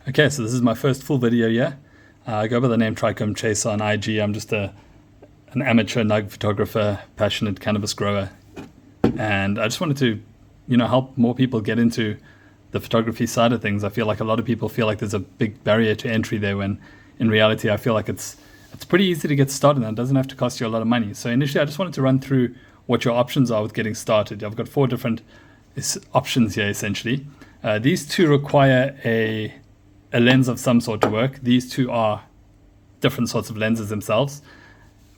Okay, so this is my first full video here. I go by the name Trichome Chaser on IG. I'm just an amateur nug photographer, passionate cannabis grower. And I just wanted to, help more people get into the photography side of things. I feel like a lot of people feel like there's a big barrier to entry there, when in reality I feel like it's pretty easy to get started and it doesn't have to cost you a lot of money. So initially I just wanted to run through what your options are with getting started. I've got 4 different options here essentially. These 2 require a lens of some sort to work. These 2 are different sorts of lenses themselves.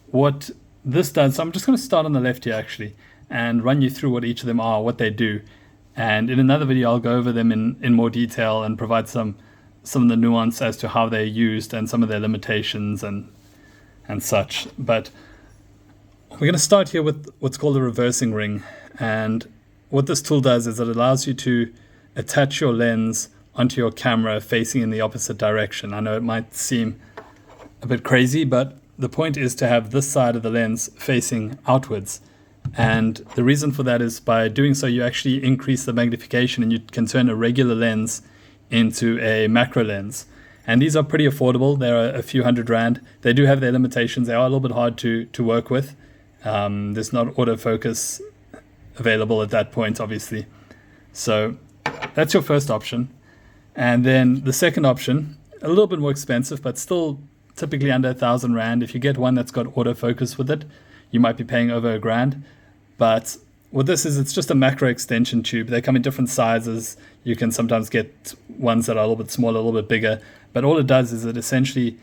What this does, so I'm just going to start on the left here actually and run you through what each of them are, what they do. And in another video I'll go over them in more detail and provide some of the nuance as to how they're used and some of their limitations and such. But we're going to start here with what's called a reversing ring. And what this tool does is it allows you to attach your lens onto your camera facing in the opposite direction. I know it might seem a bit crazy, but the point is to have this side of the lens facing outwards. And the reason for that is by doing so you actually increase the magnification and you can turn a regular lens into a macro lens. And these are pretty affordable. They're a few $100. They do have their limitations. They are a little bit hard to work with. There's not autofocus available at that point, obviously. So that's your first option. And then the second option, a little bit more expensive, but still typically under 1,000 Rand. If you get one that's got autofocus with it, you might be paying over $1,000. But what this is, it's just a macro extension tube. They come in different sizes. You can sometimes get ones that are a little bit smaller, a little bit bigger. But all it does is it essentially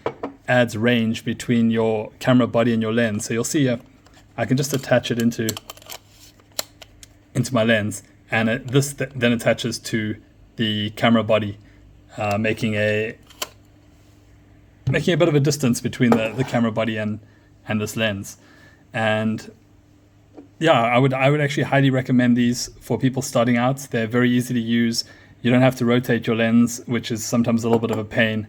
adds range between your camera body and your lens. So you'll see here, I can just attach it into my lens, and this then attaches to the camera body, making a bit of a distance between the camera body and this lens. And yeah, I would actually highly recommend these for people starting out. They're very easy to use. You don't have to rotate your lens, which is sometimes a little bit of a pain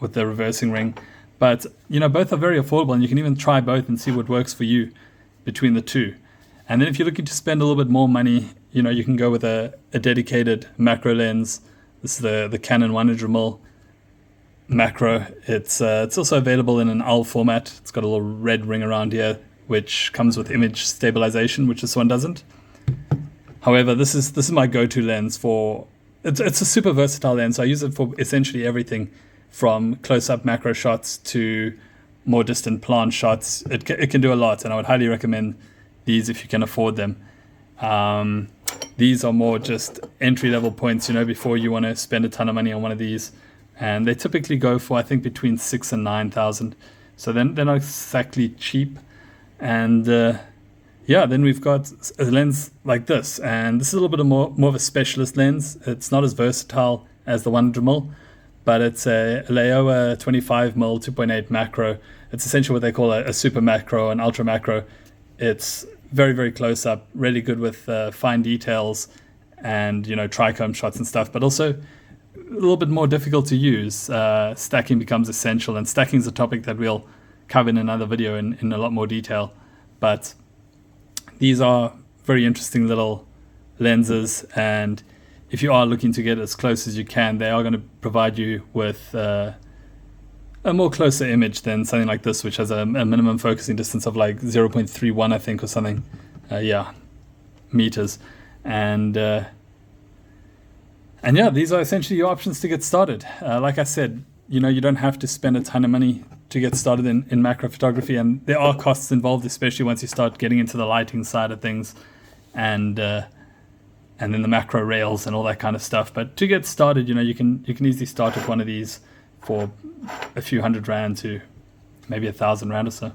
with the reversing ring. But both are very affordable, and you can even try both and see what works for you between the 2. And then if you're looking to spend a little bit more money, you can go with a dedicated macro lens. This is the Canon 100mm macro. It's also available in an UL format. It's got a little red ring around here, which comes with image stabilization, which this one doesn't. However, this is my go-to lens for. It's a super versatile lens. I use it for essentially everything, from close-up macro shots to more distant plant shots. It can do a lot, and I would highly recommend these if you can afford them. These are more just entry-level points, before you want to spend a ton of money on one of these. And they typically go for, I think, between 6,000 and 9,000. So then they're not exactly cheap. And then we've got a lens like this. And this is a little bit more of a specialist lens. It's not as versatile as the 100mm, but it's a Laowa 25mm 2.8 macro. It's essentially what they call a super macro, an ultra macro. It's very, very close up, really good with fine details and, trichome shots and stuff, but also a little bit more difficult to use. Stacking becomes essential, and stacking is a topic that we'll cover in another video in a lot more detail. But these are very interesting little lenses, and if you are looking to get as close as you can, they are going to provide you with a more closer image than something like this, which has a minimum focusing distance of like 0.31, I think, or something. Meters. And these are essentially your options to get started. Like I said, you don't have to spend a ton of money to get started in macro photography, and there are costs involved, especially once you start getting into the lighting side of things, and then the macro rails and all that kind of stuff. But to get started, you can easily start with one of these for a few $100 to maybe 1,000 Rand or so.